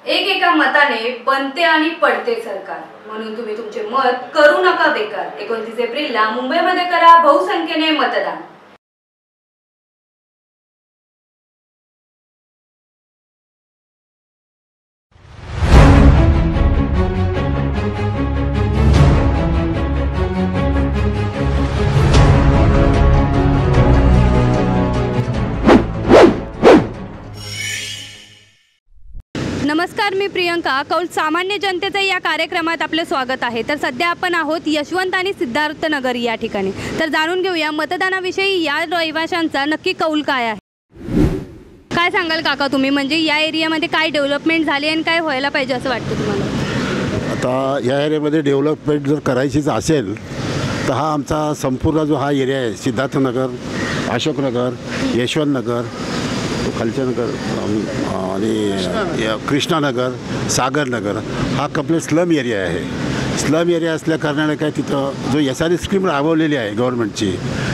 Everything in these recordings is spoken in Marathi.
एका मताने बनते आणि पडते सरकार, म्हणून तुम्ही तुमचे मत करू नका बेकार। 29 एप्रिलला मुंबईमध्ये करा बहुसंख्येने मतदान। नमस्कार, मी प्रियंका। कौल सामान्य जनतेचा या कार्यक्रमात आपले स्वागत आहे। तर सध्या आपण आहोत यशवंत आणि सिद्धार्थ नगर या ठिकाणी। तर जाणून घेऊया मतदानाविषयी या रहिवाशांचा नक्की कौल काय आहे। काय सांगाल काका तुम्ही, म्हणजे या एरियामध्ये काय डेव्हलपमेंट झाली आणि काय व्हायला पाहिजे असं वाटतं तुम्हाला? आता या एरियामध्ये डेव्हलपमेंट जर करायचीच असेल तर हा आमचा संपूर्ण जो हा एरिया आहे, सिद्धार्थनगर, अशोकनगर, यशवंतनगर, खालच्या नगर आणि कृष्णानगर, सागरनगर हा कंप्लीट स्लम एरिया आहे। स्लम एरिया असल्याकारणाने काय तिथं जो SRE स्कीम राबवलेली आहे गव्हर्नमेंटची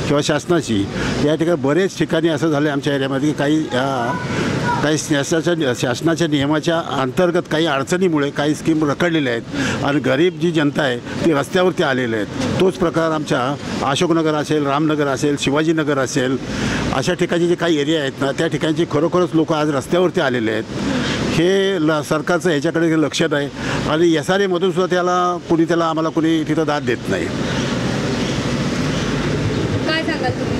किंवा शासनाची, या ठिकाणी बरेच ठिकाणी असं झालं आमच्या एरियामध्ये की काही शासनाच्या नियमाच्या अंतर्गत काही अडचणीमुळे काही स्कीम रखडलेल्या आहेत आणि गरीब जी जनता आहे ती रस्त्यावरती आलेले आहेत। तोच प्रकार आमच्या अशोकनगर असेल, रामनगर असेल, शिवाजीनगर असेल, अशा ठिकाणी जे काही एरिया आहेत ना, त्या ठिकाणची खरोखरच लोक आज रस्त्यावरती आलेले आहेत। हे सरकारचं ह्याच्याकडे लक्ष नाही आणि SREमधून सुद्धा त्याला आम्हाला कुणी तिथं दाद देत नाही। काय सांगाल तुम्ही?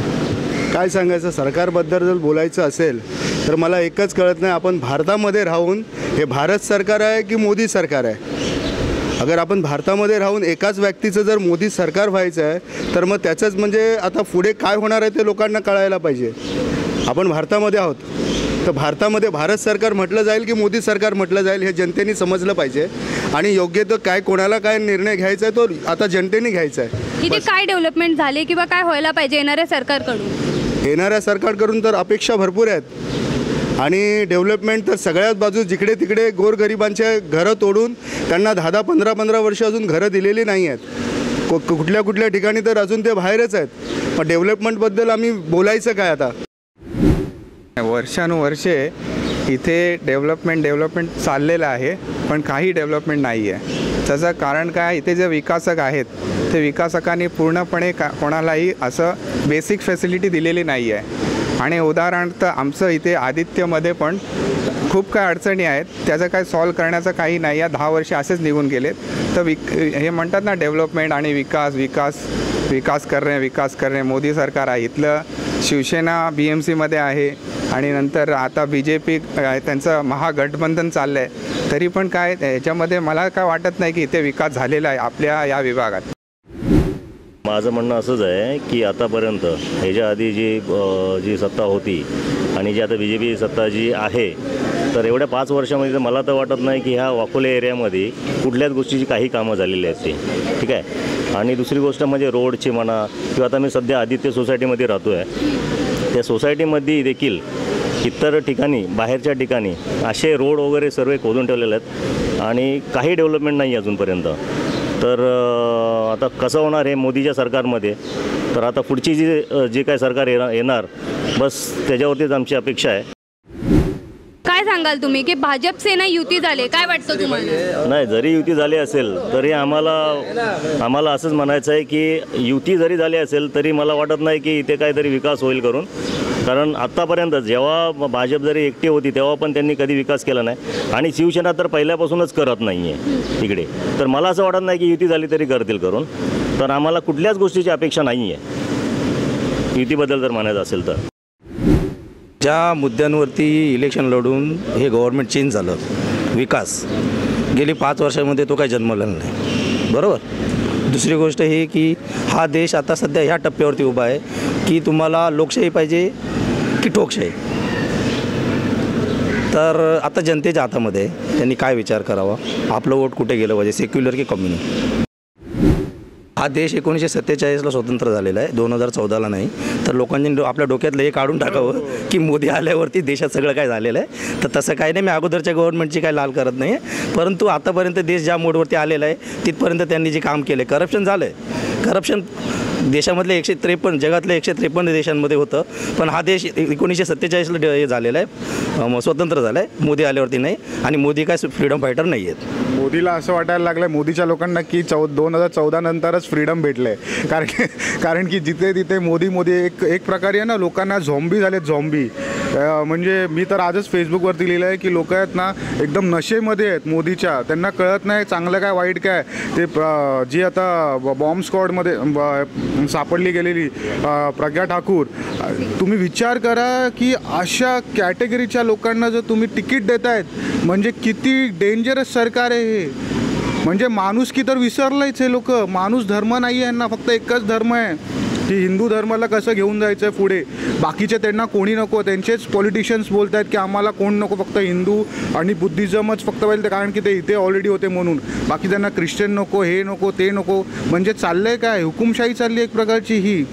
काय सांगायचं, सरकारबद्दल जर बोलायचं असेल तर मला एकच कळत नाही, आपण भारतामध्ये राहून हे भारत सरकार आहे की मोदी सरकार आहे? अगर आपण भारतामध्ये राहून एकाच व्यक्तीचं जर मोदी सरकार व्हायचं आहे तर मग त्याचंच म्हणजे आता पुढे काय होणार आहे ते लोकांना कळायला पाहिजे। आपण भारतामध्ये आहोत तर भारतामध्ये भारत सरकार म्हटलं जाईल की मोदी सरकार म्हटलं जाईल हे जनतेने समजलं पाहिजे आणि योग्य तो काय कोणाला काय निर्णय घ्यायचा आहे तो आता जनतेने घ्यायचा आहे। इथे काय डेव्हलपमेंट झाले किंवा काय व्हायला पाहिजे येणाऱ्या सरकारकडून? येणाऱ्या सरकारकडून तर अपेक्षा भरपूर आहेत आणि डेव्हलपमेंट तर सगळ्याच बाजू जिकडे तिकडे गोरगरिबांचे घरं तोडून त्यांना 10-15 वर्ष अजून घरं दिलेली नाही आहेत। कुठल्या ठिकाणी तर अजून ते बाहेरच आहेत। पण डेव्हलपमेंटबद्दल आम्ही बोलायचं काय आता? वर्षानुवर्षे इथे डेव्हलपमेंट चाललेलं आहे पण काही डेव्हलपमेंट नाही आहे। त्याचं कारण काय, इथे जे विकासक आहेत ते विकासकांनी पूर्णपणे कोणालाही असं बेसिक फॅसिलिटी दिलेली नाही आहे। आणि उदाहरणार्थ आमचं इथे आदित्यमध्ये पण खूप काय अडचणी आहेत, त्याचं काय सॉल्व करण्याचं काही नाही आहे। 10 वर्ष असेच निघून गेलेत। तर हे म्हणतात ना डेव्हलपमेंट आणि विकास करणे मोदी सरकार आहे। इथलं शिवसेना BMCमध्ये आहे आणि नंतर आता BJP त्यांचं महागठबंधन चाललं आहे, तरी पण काय याच्यामध्ये मला काय वाटत नाही की इथे विकास झालेला आहे आपल्या या विभागात। माझं म्हणणं असंच आहे की आतापर्यंत ह्याच्या आधी जी सत्ता होती आणि जी आता BJP सत्ता जी आहे, तर एवढ्या 5 वर्षामध्ये तर मला तर वाटत नाही की ह्या वाकोले एरियामध्ये कुठल्याच गोष्टीची काही कामं झालेली आहेत ते, ठीक आहे। आणि दुसरी गोष्ट म्हणजे रोडची म्हणा किंवा आता मी सध्या आदित्य सोसायटीमध्ये राहतो आहे, त्या सोसायटीमध्ये देखील इतर ठिकाणी बाहेरच्या ठिकाणी असे रोड वगैरे सर्व खोदून ठेवलेले आहेत आणि काही डेव्हलपमेंट नाही अजूनपर्यंत। तर आता कसं होणार हे मोदीच्या सरकारमध्ये, तर आता पुढची जी काय सरकार येणार बस त्याच्यावरतीच आमची अपेक्षा आहे। काय सांगाल तुम्ही की भाजप सेना युती झाली, काय वाटतं तुम्हाला? नाही, जरी युती झाली असेल तरी आम्हाला असंच म्हणायचं आहे की युती जरी झाली असेल तरी मला वाटत नाही की इथे काहीतरी विकास होईल करून, कारण आत्तापर्यंत जेव्हा भाजप जरी एकटी होती तेव्हा पण त्यांनी कधी विकास केला नाही आणि शिवसेना तर पहिल्यापासूनच करत नाही आहे तिकडे। तर मला असं वाटत नाही की युती झाली तरी करतील करून, तर आम्हाला कुठल्याच गोष्टीची अपेक्षा नाही आहे युतीबद्दल जर म्हणायचं असेल तर। ज्या मुद्द्यांवरती इलेक्शन लढून हे गव्हर्नमेंट चेंज झालं, विकास गेली 5 वर्षामध्ये तो काही जन्मलेला नाही, बरोबर। दुसरी गोष्ट ही की हा देश आता सध्या ह्या टप्प्यावरती उभा आहे की तुम्हाला लोकशाही पाहिजे की ठोकशाही। तर आता जनतेच्या हातामध्ये त्यांनी काय विचार करावा, आपलं वोट कुठे गेलं पाहिजे, सेक्युलर की कम्युनल। हा देश 1947ला स्वतंत्र झालेला आहे, 2014ला नाही। तर लोकांनी आपल्या डोक्यातलं हे काढून टाकावं की मोदी आल्यावरती देशात सगळं काय झालेलं आहे। तर तसं काही नाही, मी अगोदरच्या गव्हर्नमेंटची काही लाल करत नाही आहे, परंतु आतापर्यंत देश ज्या मोडवरती आलेला आहे तिथपर्यंत त्यांनी जे काम केलं, करप्शन झालं आहे, करप्शन देशामधले 153 जगातल्या 153 देशांमध्ये होतं, पण हा देश 1947ला हे झालेला आहे, स्वतंत्र झाला आहे. मोदी आल्यावरती नाही, आणि मोदी काय फ्रीडम फायटर नाही आहेत. मोदीला असं वाटायला लागलं आहे मोदीच्या लोकांना की 2014 नंतरच फ्रीडम भेटलं आहे. कारण की जिथे तिथे मोदी एक प्रकारे आहे ना, लोकांना झॉम्बी झालेत, झॉम्बी. म्हणजे मी तर आजच फेसबुकवरती लिहिलं आहे की लोक आहेत ना एकदम नशेमध्ये आहेत मोदीच्या. त्यांना कळत नाही चांगलं काय वाईट काय. ते जी आता बॉम्ब स्क्वॉडमध्ये सापडली गेलेली प्रज्ञा ठाकूर, तुम्ही विचार करा की अशा कॅटेगरीच्या लोकांना जर तुम्ही तिकीट देतायत म्हणजे किती डेंजरस सरकार आहे हे. म्हणजे माणुसकी तर विसरलंच हे लोक. माणूस धर्म नाही आहे यांना, फक्त एकच धर्म आहे की हिंदू धर्माला कसं घेऊन जायचं आहे पुढे. बाकीचे त्यांना कोणी नको. त्यांचेच पॉलिटिशियन्स बोलत आहेत की आम्हाला कोण नको, फक्त हिंदू आणि बुद्धिझमच फक्त पाहिजे, कारण की ते इथे ऑलरेडी होते म्हणून. बाकी त्यांना ख्रिश्चन नको, हे नको, ते नको. म्हणजे चाललं आहे काय, हुकुमशाही चालली एक प्रकारची ही.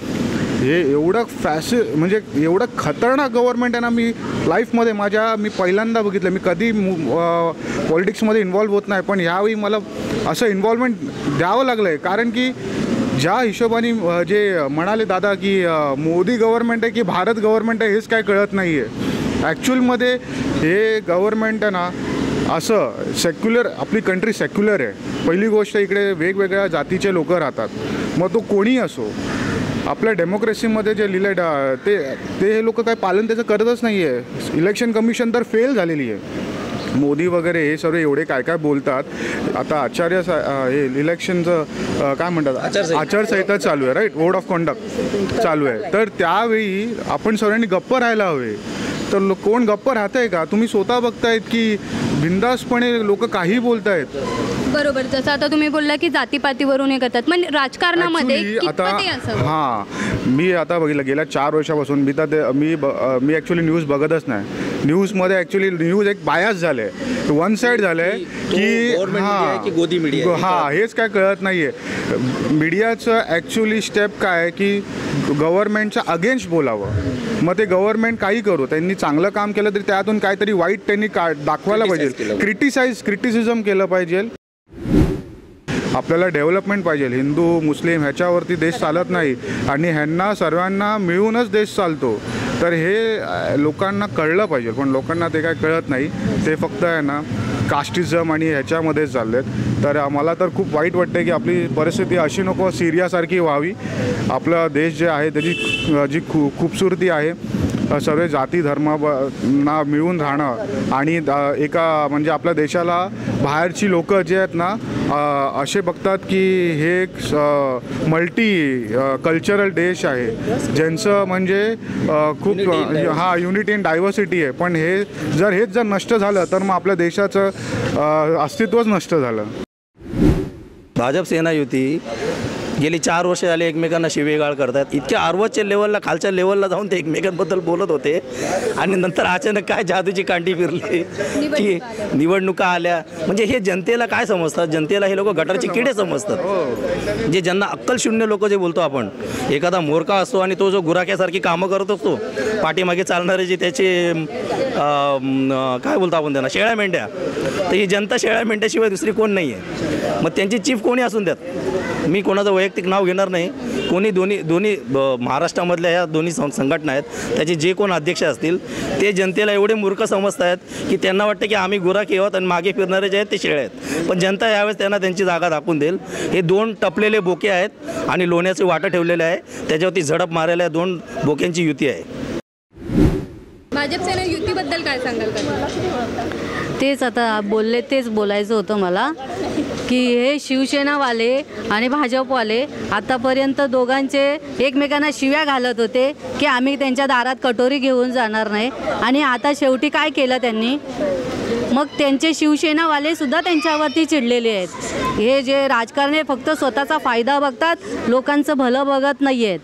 हे एवढं म्हणजे एवढं खतरनाक गव्हर्नमेंट आहे ना, मी लाईफमध्ये मी पहिल्यांदा बघितलं. मी कधी पॉलिटिक्समध्ये इन्व्हॉल्व होत नाही, पण यावेळी मला असं इन्व्हॉल्वमेंट द्यावं लागलं आहे. कारण की ज्या हिशोबाने जे म्हणाले दादा की मोदी गव्हर्नमेंट आहे की भारत गव्हर्नमेंट आहे हेच काय कळत नाही आहे. ॲक्च्युअलमध्ये हे गव्हर्नमेंट आहे ना असं सेक्युलर, आपली कंट्री सेक्युलर आहे. पहिली गोष्ट, इकडे वेगवेगळ्या जातीचे लोक राहतात, मग तो कोणी असो. आपल्या डेमोक्रेसीमध्ये जे लिहिलं ते हे लोक काय पालन त्याचं करतच नाही आहे. इलेक्शन कमिशन तर फेल झालेली आहे. मोदी वगैरे हे सर्व एवढे काय काय बोलतात. आता हे इलेक्शनचं काय म्हणतात, आचारसंहिता चालू आहे, राईट, कोड ऑफ कंडक्ट चालू आहे. तर त्यावेळी आपण सर्वांनी गप्प राहायला हवे. तर कोण गप्प राहत आहे का? तुम्ही स्वतः बघतायत की बिंदासपणे लोक काही बोलत आहेत. बरोबर. जसं आता तुम्ही बोलला की जातीपातीवरून हे करतात, म्हणजे राजकारणामध्ये आता मी आता बघितलं गेल्या 4 वर्षापासून मी ॲक्च्युली न्यूज बघतच नाही. न्यूजमध्ये ॲक्च्युली न्यूज एक बायास झालं आहे, वन साईड झालं आहे की हेच काय कळत नाही आहे. मीडियाचं ॲक्च्युली स्टेप काय आहे की गव्हर्नमेंटच्या अगेन्स्ट बोलावं. मग ते गव्हर्नमेंट काही करू, त्यांनी चांगलं काम केलं तरी त्यातून काहीतरी वाईट त्यांनी दाखवायला पाहिजे, क्रिटिसिझम केलं पाहिजे. आपल्याला डेव्हलपमेंट पाहिजे. हिंदू मुस्लिम ह्याच्यावरती देश चालत नाही, आणि ह्यांना सर्वांना मिळूनच देश चालतो. तर हे लोकांना कळलं पाहिजे, पण लोकांना ते काय कळत नाही. ते फक्त आहे ना कास्टिझम आणि ह्याच्यामध्येच चालले आहेत. तर मला तर खूप वाईट वाटतं की आपली परिस्थिती अशी नको सिरियासारखी व्हावी. आपला देश जे आहे त्याची जी खूबसूरती आहे, सर्व जाती धर्मांना मिळून राहणं, आणि एका म्हणजे आपल्या देशाला बाहेरची लोक जे आहेत ना असे बघतात की हे एक मल्टी कल्चरल देश आहे, ज्यांचं म्हणजे खूप युनिटी अँड डायव्हर्सिटी आहे. पण हेच जर नष्ट झालं तर मग आपल्या देशाचं अस्तित्वच नष्ट झालं. भाजप सेना युती गेली 4 वर्ष झाली एकमेकांना शिवेगाळ करतात. इतक्या आर्वच्या लेवलला, खालच्या लेवलला जाऊन ते एकमेकांबद्दल बोलत होते, आणि नंतर अचानक काय जादूची कांडी फिरली की निवडणुका आल्या. म्हणजे हे जनतेला काय समजतात, जनतेला हे लोक गटारचे किडे समजतात. जे ज्यांना अक्कल शून्य लोक जे बोलतो आपण, एखादा मोरका असतो आणि तो जो गुराख्यासारखी कामं करत असतो, पाठीमागे चालणारे जे त्याचे काय बोलतो आपण त्यांना, शेळ्या मेंढ्या, तर ही जनता शेळ्या मेंढ्याशिवाय दुसरी कोण नाही आहे. मग त्यांची चीफ कोणी असून द्यात, मी कोणाचं वैयक्तिक नाव घेणार नाही. कोणी दोन्ही महाराष्ट्रामधल्या ह्या दोन्ही संघटना आहेत, त्याचे जे कोण अध्यक्ष असतील ते जनतेला एवढे मूर्ख समजत आहेत की त्यांना वाटतं की आम्ही गुराखी आहोत आणि मागे फिरणारे जे आहेत ते शेळे आहेत. पण जनता यावेळेस त्यांना त्यांची जागा दाखवून देईल. हे 2 टपलेले बोके आहेत आणि लोण्याचे वाटं ठेवलेले आहे, त्याच्यावरती झडप मारायला 2 बोक्यांची युती आहे. भाजप सेना युतीबद्दल काय सांगाल का? तेच आता बोलले, तेच बोलायचं होतं मला की हे शिवसेनावाले आणि भाजपवाले आतापर्यंत दोघांचे एकमेकांना शिव्या घालत होते की आम्ही त्यांच्या दारात कटोरी घेऊन जाणार नाही, आणि आता शेवटी काय केलं त्यांनी, मग त्यांचे शिवसेनावाले सुद्धा त्यांच्यावरती चिडलेले आहेत. हे जे राजकारणी फक्त स्वतःचा फायदा बघतात, लोकांचं भलं बघत नाही आहेत.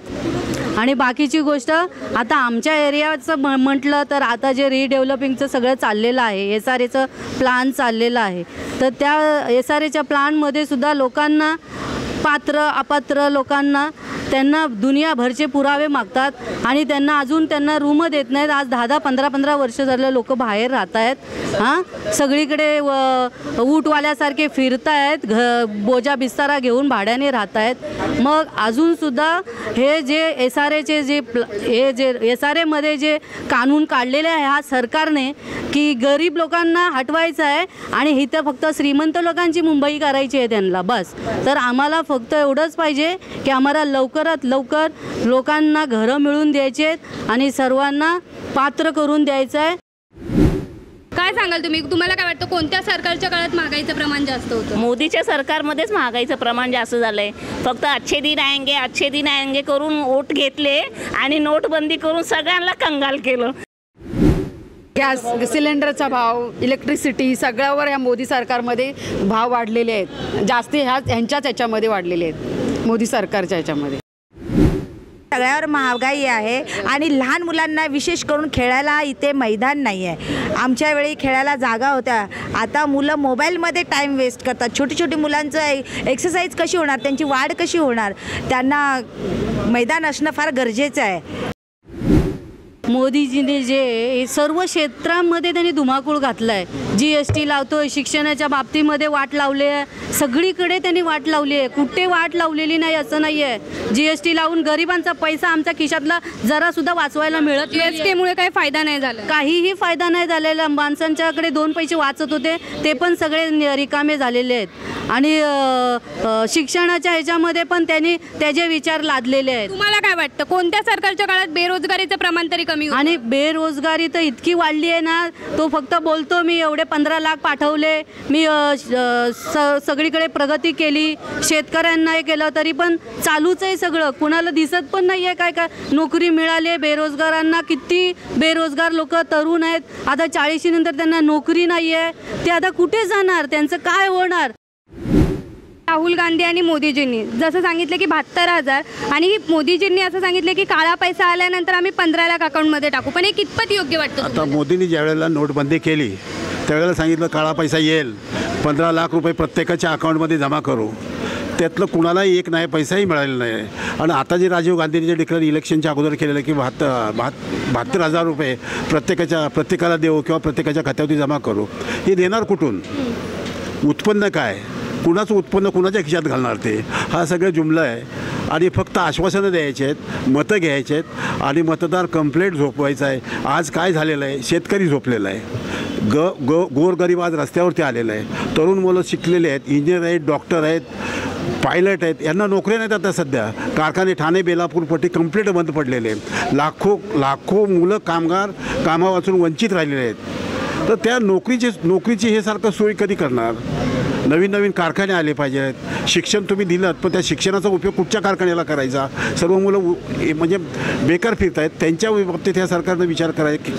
आणि बाकीची गोष्ट, आता आमच्या एरियाचं म्हटलं तर आता जे रिडेव्हलपिंगचं सगळं चाललेलं आहे, SRAचं प्लान चाललेलं आहे, तर त्या SRAच्या प्लानमध्ये सुद्धा लोकांना, पात्र अपात्र लोकांना त्यांना दुनियाभरचे पुरावे मागतात आणि त्यांना रूम देत नाहीत. आज 10-10, 15-15 वर्ष झाले लोक बाहेर राहत आहेत. सगळीकडे ऊटवाल्यासारखे फिरतायत, बोजा बिस्तारा घेऊन भाड्याने राहत आहेत. मग अजूनसुद्धा हे जे SRAमध्ये जे कानून काढलेले आहे ह्या सरकारने की गरीब लोकांना हटवायचं आहे आणि इथं फक्त श्रीमंत लोकांची मुंबई करायची आहे त्यांना बस. तर आम्हाला फक्त एवढंच पाहिजे की आम्हाला लवकरात लवकर लोकांना घरं मिळून द्यायचे आहेत आणि सर्वांना पात्र करून द्यायचं आहे. काय सांगाल तुम्ही, तुम्हाला काय वाटतं कोणत्या सरकारच्या काळात महागाईचं प्रमाण जास्त होतं? मोदीच्या सरकारमध्येच महागाईचं प्रमाण जास्त झालं आहे. फक्त अच्छे दिन आएंगे करून वोट घेतले आणि नोटबंदी करून सगळ्यांना कंगाल केलं. गॅस सिलेंडरचा भाव, इलेक्ट्रिसिटी सगळ्यावर या मोदी सरकारमध्ये भाव वाढलेले आहेत. जास्ती ह्यांच्याच ह्याच्यामध्ये वाढलेले आहेत मोदी सरकारच्या ह्याच्यामध्ये. सगळ्यावर महागाई आहे आणि लहान मुलांना विशेष करून खेळायला इथे मैदान नाही आहे. आमच्या वेळी खेळायला जागा होत्या. आता मुलं मोबाईलमध्ये टाईम वेस्ट करतात. छोटी छोटी मुलांचं एक्सरसाइज कशी होणार, त्यांची वाढ कशी होणार, त्यांना मैदान असणं फार गरजेचं आहे. मोदीजीने जे सर्व क्षेत्रामध्ये त्यांनी धुमाकूळ घातला आहे. GST लावतोय, शिक्षणाच्या बाबतीमध्ये वाट लावली आहे, सगळीकडे त्यांनी वाट लावली आहे. कुठे वाट लावलेली नाही असं नाही आहे. GST लावून गरिबांचा पैसा आमच्या खिशातला जरासुद्धा वाचवायला मिळत नाही. GSTमुळे काही फायदा नाही झाला, काहीही फायदा नाही झालेला. माणसांच्याकडे 2 पैसे वाचत होते ते पण सगळे रिकामे झालेले आहेत. आणि शिक्षणाच्या ह्याच्यामध्ये पण त्यांनी त्याचे विचार लादलेले आहेत. तुम्हाला काय वाटतं कोणत्या सरकारच्या काळात बेरोजगारीचं प्रमाण तरी कमी होतं? आणि बेरोजगारी तर इतकी वाढली आहे ना, तो फक्त बोलतो मी एवढे 15 लाख पाठवले, मी सगळीकडे प्रगती केली, शेतकऱ्यांना हे केलं, तरी पण चालूच आहे सगळं. कुणाला दिसत पण नाही आहे काय नोकरी मिळाली. बेरोजगारांना किती बेरोजगार लोक तरुण आहेत आता 40 नंतर त्यांना नोकरी नाही आहे. ते आता कुठे जाणार, त्यांचं काय होणार? राहुल गांधी आणि मोदीजींनी जसं सांगितलं की 72,000 आणि मोदीजींनी असं सांगितलं की काळा पैसा आल्यानंतर आम्ही 15 लाख अकाउंटमध्ये टाकू. पण हे कितपत योग्य वाटतं? आता मोदींनी ज्या वेळेला नोटबंदी केली त्यावेळेला सांगितलं काळा पैसा येईल, 15 लाख रुपये प्रत्येकाच्या अकाउंटमध्ये जमा करू. त्यातलं कुणालाही एक नाही पैसाही मिळालेला नाही. आणि आता जे राजीव गांधींनी जे डिक्लेअर इलेक्शनच्या अगोदर केलेलं की 72,000 रुपये प्रत्येकाला देऊ किंवा प्रत्येकाच्या खात्यावरती जमा करू, हे देणार कुठून? उत्पन्न काय, कुणाचं उत्पन्न कुणाच्या खिशात घालणार ते? हा सगळं जुमलं आहे. आणि फक्त आश्वासनं द्यायचे आहेत, मतं घ्यायचे आहेत आणि मतदार कंप्लेंट झोपवायचं आहे. आज काय झालेलं आहे, शेतकरी झोपलेला आहे, गोरगरीब आज रस्त्यावरती आलेलं आहे. तरुण मुलं शिकलेले आहेत, इंजिनियर आहेत, डॉक्टर आहेत, पायलट आहेत, यांना नोकऱ्या नाहीत. आता सध्या कारखाने ठाणे बेलापूर पट्टी कंप्लीट बंद पडलेले आहेत. लाखो मुलं कामगार कामावाचून वंचित राहिलेले आहेत. तर त्या नोकरीची हे सारखं सोय कधी करणार? नवीन कारखाने आले पाहिजेत. शिक्षण तुम्ही दिलं, पण त्या शिक्षणाचा उपयोग कुठच्या कारखान्याला करायचा? सर्व मुलं म्हणजे बेकार फिरत आहेत. त्यांच्या बाबतीत ह्या सरकारनं विचार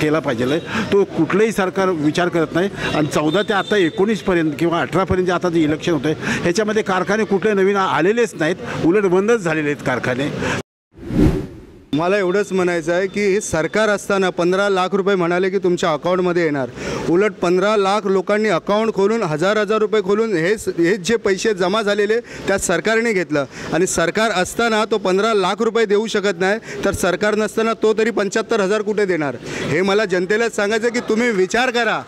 केला पाहिजे. तो कुठलंही सरकार विचार करत नाही. आणि 14 ते आता 19पर्यंत किंवा 18पर्यंत आता जे इलेक्शन होतं आहे ह्याच्यामध्ये कारखाने कुठले नवीन आलेलेच नाहीत, उलट बंदच झालेले आहेत कारखाने. मला एवढंच म्हणायचं आहे की हे सरकार असताना 15 लाख रुपये म्हणाले की तुमच्या अकाउंटमध्ये येणार. उलट 15 लाख लोकांनी अकाउंट खोलून हजार रुपये खोलून हेच जे पैसे जमा झालेले त्यात सरकारने घेतलं. आणि सरकार असताना तो 15 लाख रुपये देऊ शकत नाही, तर सरकार नसताना तो तरी 75,000 कुठे देणार? हे मला जनतेलाच सांगायचं की तुम्ही विचार करा.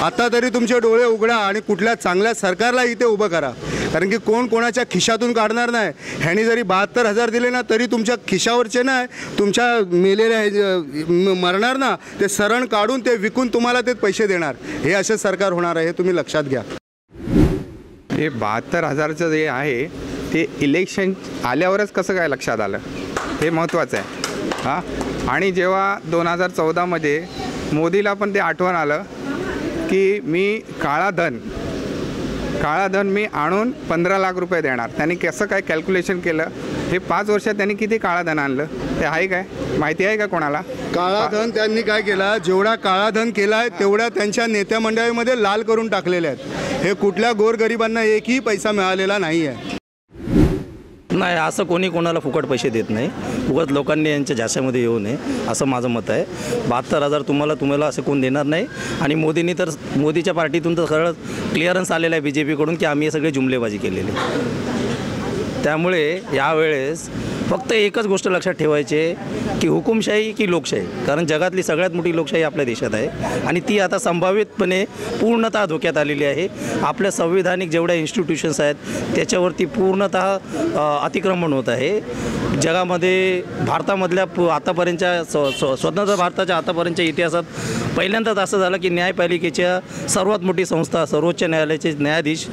आता तरी तुमचे डोळे उघडा आणि कुठल्या चांगल्या सरकारला इथे उभं करा. कारण की कोण कोणाच्या खिशातून काढणार नाही. ह्यानी जरी 72,000 दिले ना तरी तुमच्या खिशावरचे नाही, तुमच्या मेलेल्या मरणार ना ते सरण काढून ते विकून तुम्हाला ते पैसे देणार. हे असे सरकार होणार आहे, हे तुम्ही लक्षात घ्या. हे 72,000चं जे आहे ते इलेक्शन आल्यावरच कसं काय लक्षात आलं हे महत्त्वाचं आहे. आणि जेव्हा 2014मध्ये मोदीला पण ते आठवण आलं की मी काळा धन मी आणून 15 लाख रुपये देणार. त्यांनी कसं काय कॅल्क्युलेशन केलं? हे 5 वर्षात त्यांनी किती काळा धन आणलं ते आहे काय माहिती आहे का कोणाला? काळा धन त्यांनी काय केला? जेवढा काळा धन केला आहे तेवढ्या त्यांच्या नेत्या मंडळीमध्ये लाल करून टाकलेले आहेत. हे कुठल्या गोरगरिबांना एकही पैसा मिळालेला नाही आहे. नाही, असं कोणाला फुकट पैसे देत नाही. उगाच लोकांनी यांच्या झाशामध्ये येऊ नये असं माझं मत आहे. 72,000 तुम्हाला असं कोण देणार नाही. आणि मोदीच्या पार्टीतून तर सरळ क्लिअरन्स आलेलं आहे BJP कडून की आम्ही हे सगळे जुमलेबाजी केलेली. त्यामुळे यावेळेस फक्त एकच गोष्ट लक्षात ठेवायची आहे की हुकुमशाही की लोकशाही, कारण जगातली सगळ्यात मोठी लोकशाही आपल्या देशात आहे आणि ती आता संभावितपणे पूर्णतः धोक्यात आलेली आहे. आपल्या संविधानिक जेवढ्या इन्स्टिट्यूशन्स आहेत त्याच्यावरती पूर्णतः अतिक्रमण होत आहे. जगामध्ये भारतामधल्या आतापर्यंतच्या स्वतंत्र भारताच्या आतापर्यंतच्या इतिहासात पहिल्यांदाच असं झालं की न्यायपालिकेच्या सर्वात मोठी संस्था सर्वोच्च न्यायालयाचे न्यायाधीश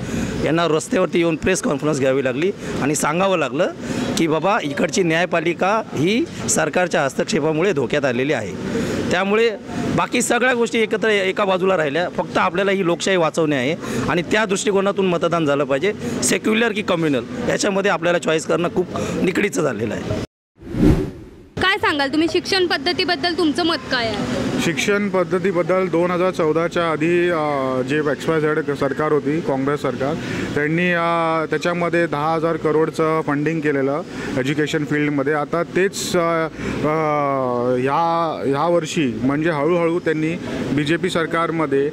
यांना रस्त्यावरती येऊन प्रेस कॉन्फरन्स घ्यावी लागली आणि सांगावं लागलं की बाबा इकडची न्यायपालिका ही सरकारच्या हस्तक्षेपामुळे धोक्यात आलेली आहे. त्यामुळे बाकी सगळ्या गोष्टी एकत्र एका बाजूला राहिल्या, फक्त आपल्याला ही लोकशाही वाचवणे आहे आणि त्या दृष्टिकोनातून मतदान झालं पाहिजे. सेक्युलर की कम्युनल याच्यामध्ये आपल्याला चॉईस करणं खूप निकडीचं झालेलं आहे. काय सांगाल तुम्ही शिक्षण पद्धतीबद्दल, तुमचं मत काय आहे? शिक्षण पद्धतीबद्दल 2014च्या आधी जे XYZ सरकार होती, काँग्रेस सरकार, त्यांनी त्याच्यामध्ये 10,000 करोडचं फंडिंग केलेलं एज्युकेशन फील्डमध्ये. आता तेच ह्या वर्षी म्हणजे हळूहळू त्यांनी BJP सरकारमध्ये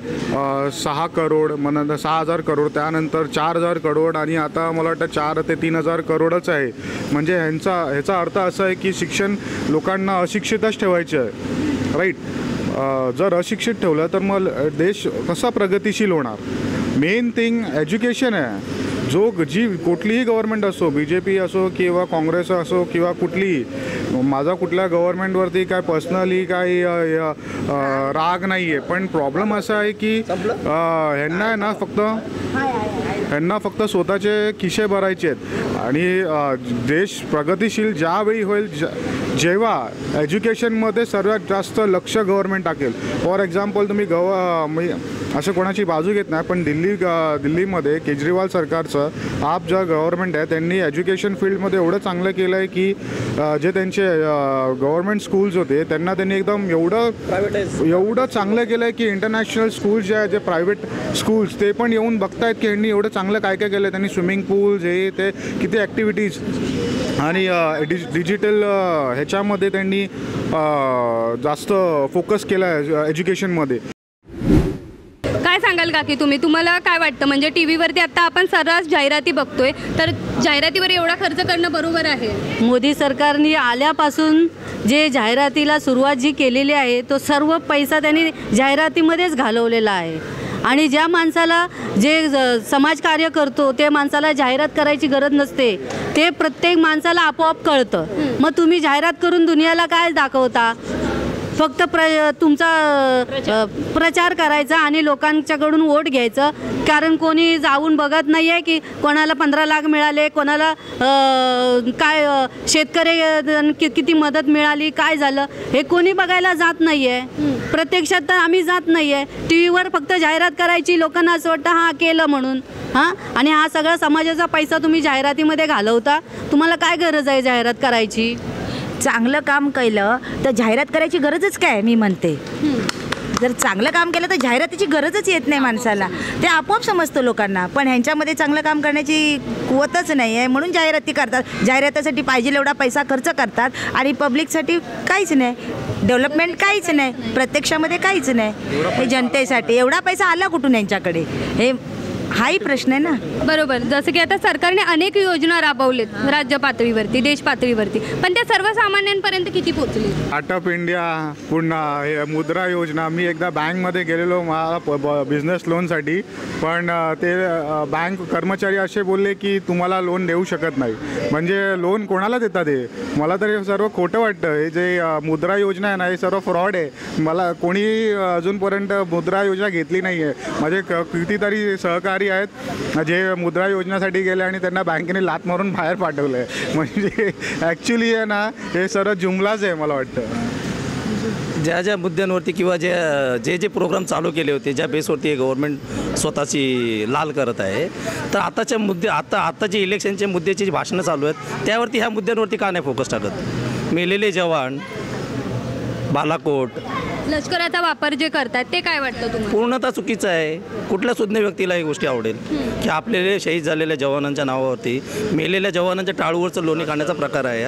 6 करोड, मग 6,000 करोड, त्यानंतर 4,000 करोड आणि आता मला वाटतं 4 ते 3,000 करोडच आहे. म्हणजे ह्याचा अर्थ असा आहे की शिक्षण लोकांना अशिक्षितच ठेवायचे आहे, राईट. जर अशिक्षित ठेवलं तर मग देश कसा प्रगतिशील होणार? मेन थिंग एज्युकेशन आहे. जी कुठलीही गव्हर्नमेंट असो, BJP असो किंवा काँग्रेस असो किंवा कुठलीही, माझा कुठल्या गव्हर्नमेंटवरती काय पर्सनली काही राग नाही आहे, पण प्रॉब्लेम असा आहे की ह्यांना फक्त स्वतःचे खिसे भरायचे आहेत आणि देश प्रगतिशील ज्यावेळी होईल जेव्हा एज्युकेशनमध्ये सर्वात जास्त लक्ष गव्हर्नमेंट टाकेल. फॉर एक्झाम्पल तुम्ही असं कोणाची बाजू घेत नाही, पण दिल्लीमध्ये केजरीवाल सरकारचं आप ज्या गव्हर्नमेंट आहे त्यांनी एज्युकेशन फील्डमध्ये एवढं चांगलं केलं आहे की जे त्यांचे गव्हर्नमेंट स्कूल्स होते त्यांना त्यांनी एकदम एवढं चांगलं केलं आहे की इंटरनॅशनल स्कूल्स जे आहे, जे प्रायव्हेट स्कूल्स, ते पण येऊन बघतायत की ह्यांनी एवढं चांगलं काय काय केलं आहे. त्यांनी स्विमिंग पूल्स, हे ते किती ॲक्टिव्हिटीज आणि डिजिटल ह्याच्यामध्ये त्यांनी जास्त फोकस केला आहे एज्युकेशनमध्ये. काय सांगाल काकी तुम्हाला काय वाटतं? म्हणजे TV वरती आता आपण सर्रास जाहिराती बघतोय, तर जाहिरातीवर एवढा खर्च करणं बरोबर आहे? मोदी सरकारने आल्यापासून जे जाहिरातीला सुरुवात जी केलेली आहे तो सर्व पैसा त्यांनी जाहिरातीमध्येच घालवलेला आहे आणि ज्या माणसाला जे समाजकार्य करतो ते माणसाला जाहिरात करायची गरज नसते, ते प्रत्येक माणसाला आपोआप कळतं. मग तुम्ही जाहिरात करून दुनियाला काय दाखवता? फक्त तुमचा प्रचार करायचा आणि लोकांच्याकडून वोट घ्यायचं. कारण कोणी जाऊन बघत नाही आहे की कोणाला 15 लाख मिळाले, कोणाला काय शेतकरी किती मदत मिळाली, काय झालं, हे कोणी बघायला जात नाही आहे. प्रत्यक्षात तर आम्ही जात नाही आहे. TV फक्त जाहिरात करायची, लोकांना असं वाटतं हां केलं म्हणून. आणि हा सगळा समाजाचा पैसा तुम्ही जाहिरातीमध्ये घालवता. तुम्हाला काय गरज आहे जाहिरात करायची? चांगलं काम केलं तर जाहिरात करायची गरजच काय, मी म्हणते. जर चांगलं काम केलं तर जाहिरातीची गरजच येत नाही माणसाला, ते आपोआप समजतं लोकांना. पण ह्यांच्यामध्ये चांगलं काम करण्याची कुवतच नाही आहे, म्हणून जाहिराती करतात. जाहिरातीसाठी पाहिजे एवढा पैसा खर्च करतात आणि पब्लिकसाठी काहीच नाही, डेव्हलपमेंट काहीच नाही, प्रत्यक्षामध्ये काहीच नाही. हे जनतेसाठी एवढा पैसा आला कुठून यांच्याकडे, हे हाही प्रश्न आहे ना. बरोबर. जसं की आता सरकारने अनेक योजना राबवलेत राज्य पातळीवरती, देश पातळीवरती, पण त्या सर्वसामान्यांपर्यंत किती पोहोचली? स्टार्ट अप इंडिया, पुन्हा हे मुद्रा योजना. मी एकदा बँकमध्ये गेलेलो मला बिझनेस लोनसाठी, पण ते बँक कर्मचारी असे बोलले की तुम्हाला लोन देऊ शकत नाही. म्हणजे लोन कोणाला देतात हे? मला तर हे सर्व खोटं वाटतं. हे जे मुद्रा योजना आहे ना, हे सर्व फ्रॉड आहे. मला कोणी अजूनपर्यंत मुद्रा योजना घेतली नाही आहे. माझे कितीतरी सहकारी आहेत जे मुद्रा योजनेसाठी गेले आणि त्यांना बँकेने लात मारून बाहेर पाठवलं आहे. म्हणजे ॲक्च्युली आहे ना, हे सर्व जुमलाच आहे मला वाटतं. ज्या मुद्द्यांवरती किंवा जे प्रोग्राम चालू केले होते, ज्या बेसवरती गव्हर्नमेंट स्वतःची लाल करत आहे, तर आताचे मुद्दे, आता जे इलेक्शनचे मुद्द्याची जी भाषणं चालू आहेत त्यावरती, ह्या मुद्द्यांवरती का नाही फोकस टाकत? मेलेले जवान, बालाकोट, लष्कराचा वापर जे करतात ते काय वाटतं तुम्हाला? पूर्णतः चुकीचं आहे. कुठल्या सुज्ञ व्यक्तीला ही गोष्टी आवडेल की आपल्याला शहीद झालेल्या जवानांच्या नावावरती मेलेल्या जवानांच्या टाळूवरचं लोणी काढण्याचा प्रकार आहे.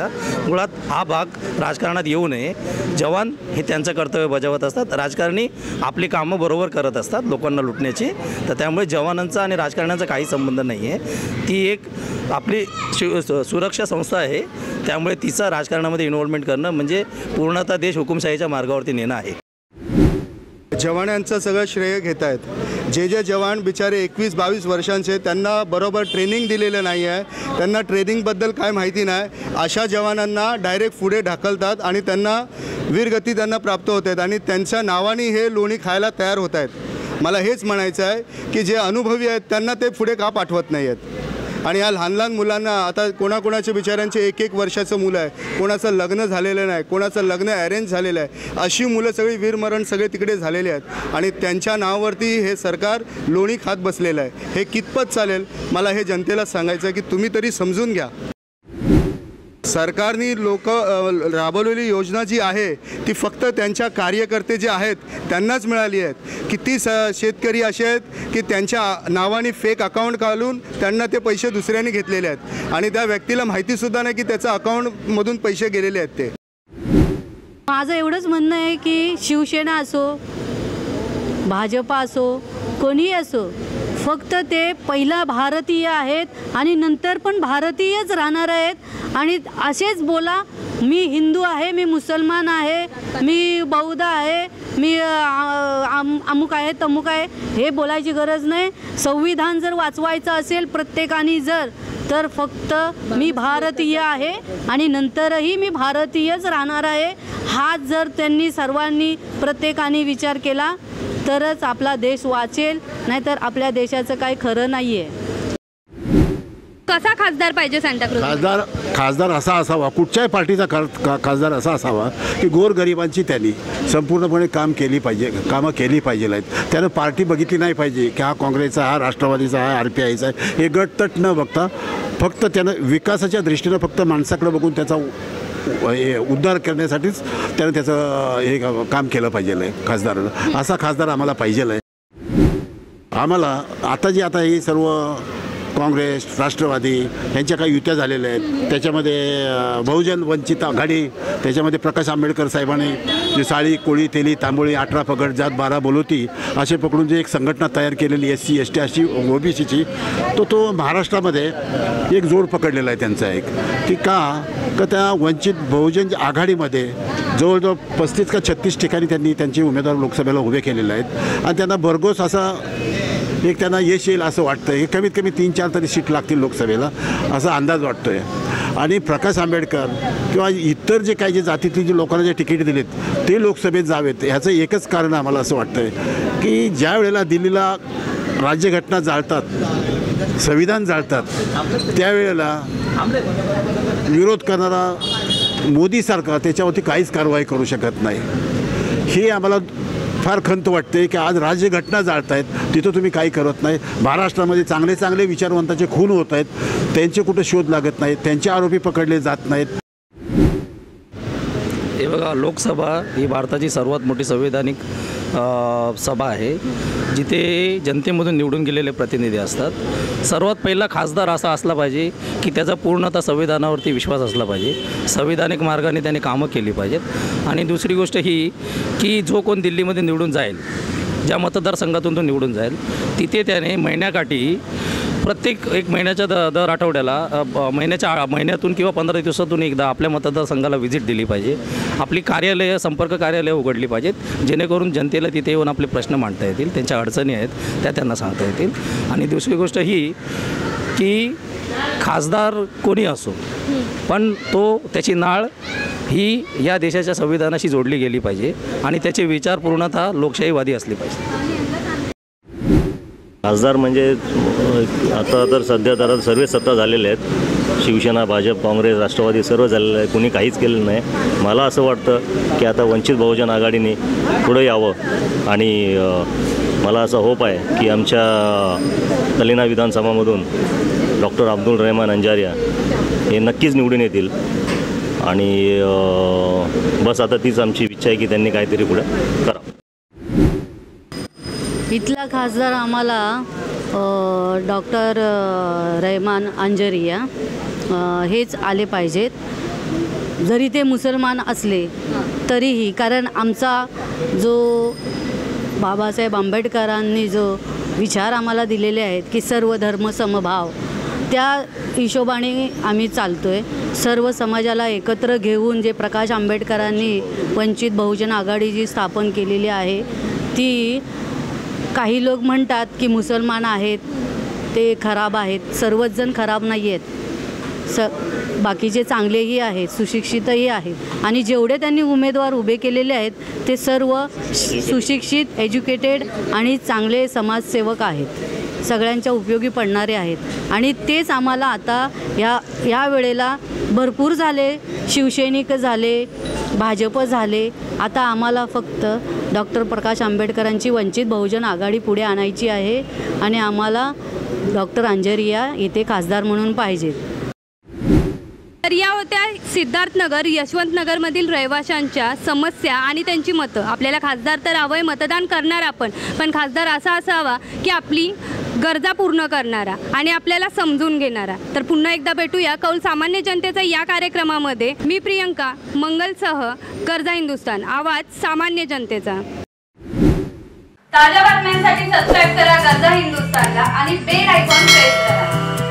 मुळात हा भाग राजकारणात येऊ नये. जवान हे त्यांचं कर्तव्य बजावत असतात, राजकारणी आपली कामं बरोबर करत असतात लोकांना लुटण्याची. तर त्यामुळे जवानांचा आणि राजकारणाचा काही संबंध नाही आहे. ती एक आपली सुरक्षा संस्था आहे, त्यामुळे तिचं राजकारणामध्ये इन्व्हॉल्वमेंट करणं म्हणजे पूर्णतः देश हुकुमशाहीच्या मार्गावरती नेणं आहे. जवानांचं सगळं श्रेय घेत आहेत. जे जवान बिचारे 21-22 वर्षांचे, त्यांना बरोबर ट्रेनिंग दिलेलं नाही आहे, त्यांना ट्रेनिंगबद्दल काय माहिती नाही, अशा जवानांना डायरेक्ट पुढे ढकलतात आणि त्यांना वीरगती त्यांना प्राप्त होत आहेत आणि त्यांच्या नावाने हे लोणी खायला तयार होत आहेत. मला हेच म्हणायचं आहे की जे अनुभवी आहेत त्यांना ते पुढे का पाठवत नाही आहेत. आणि या लहान लहान मुलांना आता कोणाकोणाच्या बिचाऱ्यांचे 1-1 वर्षाचं मुलं आहे, कोणाचं लग्न झालेलं नाही, कोणाचं लग्न अरेंज झालेलं आहे, अशी मुलं सगळी वीरमरण सगळे तिकडे झालेले आहेत आणि त्यांच्या नावावरती हे सरकार लोणी खात बसलेलं आहे. हे कितपत चालेल मला हे जनतेला सांगायचं आहे की तुम्ही तरी समजून घ्या. सरकारने राबवलेली योजना जी आहे ती फक्त त्यांच्या कार्यकर्ते जे आहेत त्यांनाच मिळाली आहेत. किती शेतकरी असे आहेत की त्यांच्या नावाने फेक अकाउंट घालून त्यांना ते पैसे दुसऱ्यांनी घेतलेले आहेत आणि त्या व्यक्तीला माहितीसुद्धा नाही की त्याच्या अकाउंटमधून पैसे गेलेले आहेत. ते माझं एवढंच म्हणणं आहे की शिवसेना असो, भाजपा असो, कोणीही असो, फक्त ते पहिला भारतीय आहेत आणि नंतर पण भारतीयच राहणार आहेत. आणि असेच बोला, मी हिंदू आहे, मी मुसलमान आहे, मी बौद्ध आहे, मी अमुक आहे तमुक आहे, हे बोलायची गरज नाही. संविधान जर वाचवायचं असेल प्रत्येकाने तर फक्त मी भारतीय आहे आणि नंतरही मी भारतीयच राहणार आहे, हा जर त्यांनी सर्वांनी प्रत्येकाने विचार केला तरच आपला देश वाचेल, नाहीतर आपल्या देशाचं काही खरं नाही आहे. कसा खासदार पाहिजे सांताक्रूज? खासदार असा असावा, कुठच्याही पार्टीचा खासदार असा असावा की गोरगरिबांची त्यांनी संपूर्णपणे कामं केली पाहिजे आहेत. त्यानं पार्टी बघितली नाही पाहिजे की हा काँग्रेसचा, हा राष्ट्रवादीचा, हा RPIचा आहे, हे गटतट न बघता फक्त त्यानं विकासाच्या दृष्टीनं फक्त माणसाकडे बघून त्याचा उद्धार करण्यासाठीच त्यानं त्याचं हे काम केलं पाहिजे आहे. खासदारानं असा खासदार आम्हाला पाहिजे आहे. आम्हाला आता हे सर्व काँग्रेस, राष्ट्रवादी यांच्या काही युत्या झालेल्या आहेत, त्याच्यामध्ये बहुजन वंचित आघाडी, त्याच्यामध्ये प्रकाश आंबेडकर साहेबांनी जे साळी, कोळी, तेली, तांबोळी, 18 पगड, जात 12 बोलवती असे पकडून जे एक संघटना तयार केलेली SC, ST अशी OBCची, तो महाराष्ट्रामध्ये एक जोड पकडलेला आहे त्यांचा एक, की का त्या वंचित बहुजन आघाडीमध्ये जवळजवळ 35 का 36 ठिकाणी त्यांनी त्यांचे उमेदवार लोकसभेला उभे केलेले आहेत आणि त्यांना भरघोस असा एक त्यांना यश येईल असं वाटतं. हे कमीत कमी 3-4 तरी सीट लागतील लोकसभेला असा अंदाज वाटतो आहे. आणि प्रकाश आंबेडकर किंवा इतर जे काही जातीतली जे लोकांना जे तिकीट दिलेत ते लोकसभेत जावेत, ह्याचं एकच कारण आम्हाला असं वाटतं आहे की ज्या वेळेला दिल्लीला राज्यघटना जाळतात, संविधान जाळतात, त्यावेळेला विरोध करणारा मोदी सरकार त्याच्यावरती काहीच कारवाई करू शकत नाही. हे आम्हाला फार खंत वाटते की आज राज्यघटना जाळत आहेत, तिथं तुम्ही काही करत नाही. महाराष्ट्रामध्ये चांगले विचारवंताचे खून होत आहेत, त्यांचे कुठं शोध लागत नाहीत, त्यांचे आरोपी पकडले जात नाहीत. हे बघा, लोकसभा ही भारताची सर्वात मोठी संवैधानिक सभा आहे, जिथे जनतेमधून निवडून गेलेले प्रतिनिधी असतात. सर्वात पहिला खासदार असा असला पाहिजे की त्याचा पूर्णतः संविधानावरती विश्वास असला पाहिजे, संविधानिक मार्गाने त्याने कामं केली पाहिजेत. आणि दुसरी गोष्ट ही की जो कोण दिल्लीमध्ये निवडून जाईल, ज्या मतदारसंघातून तो निवडून जाईल, तिथे त्याने महिन्याकाठी प्रत्येक 1 महिन्याच्या दर आठवड्याला महिन्यातून किंवा 15 दिवसातून एकदा आपल्या मतदारसंघाला व्हिजिट दिली पाहिजे. आपली संपर्क कार्यालय उघडली पाहिजेत, जेणेकरून जनतेला तिथे येऊन आपले प्रश्न मांडता येतील, त्यांच्या अडचणी आहेत त्या त्यांना सांगता येतील. आणि दुसरी गोष्ट ही की खासदार कोणी असो, पण त्याची नाळ ही या देशाच्या संविधानाशी जोडली गेली पाहिजे आणि त्याचे विचार पूर्णतः लोकशाहीवादी असले पाहिजे. खासदार म्हणजे आता तर सध्या तर सर्व सत्ता झालेल्या आहेत, शिवसेना, भाजप, काँग्रेस, राष्ट्रवादी सर्व झालेलं आहे, कोणी काहीच केलं नाही. मला असं वाटतं की आता वंचित बहुजन आघाडीने पुढं यावं आणि मला असा होप आहे की आमच्या कलिना विधानसभामधून डॉक्टर अब्दुल रहमान अंजारिया हे नक्कीच निवडून येतील आणि बस आता तीच आमची इच्छा आहे की त्यांनी काहीतरी पुढे करावं. इथला खासदार आम्हाला डॉक्टर रहमान अंजारिया हेच आले पाहिजेत, जरी ते मुसलमान असले तरीही. कारण आमचा जो बाबासाहेब आंबेडकरांनी जो विचार आम्हाला दिलेले आहेत की सर्व धर्म समभाव, त्या हिशोबाने आम्ही चालतो आहे. सर्व समाजाला एकत्र घेऊन जे प्रकाश आंबेडकरांनी वंचित बहुजन आघाडी जी स्थापन केलेली आहे ती, काही लोक म्हणतात की मुसलमान आहेत ते खराब आहेत. सर्वच जण खराब नाही आहेत, बाकीचे चांगलेही आहेत, सुशिक्षितही आहेत आणि जेवढे त्यांनी उमेदवार उभे केलेले आहेत ते सर्व सुशिक्षित, एज्युकेटेड आणि चांगले समाजसेवक आहेत, सगळ्यांच्या उपयोगी पडणारे आहेत. आणि तेच आम्हाला आता या वेळेला भरपूर झाले, शिवसैनिक झाले, भाजप झाले. आता आम्हाला फक्त डॉक्टर प्रकाश आंबेडकरांची वंचित बहुजन आघाडी पुढे आणायची आहे आणि आम्हाला डॉक्टर अंजरिया इथे खासदार म्हणून पाहिजेत. तर या होत्या सिद्धार्थनगर, यशवंतनगरमधील रहिवाशांच्या समस्या आणि त्यांची मतं. आपल्याला खासदार तर हवं आहे, मतदान करणार आपण, पण खासदार असा असावा की आपली गरजा पूर्ण करणारा आणि आपल्याला समजून घेणारा. तर पुन्हा एकदा भेटूया कौल सामान्य जनतेचा या कार्यक्रमामध्ये. मी प्रियंका मंगलसह गर्जा हिंदुस्तान, आवाज सामान्य जनतेचा. ताज्या बातम्यांसाठी सबस्क्राईब करा गर्जा हिंदुस्तानला आणि बेल आयकॉन प्रेस करा.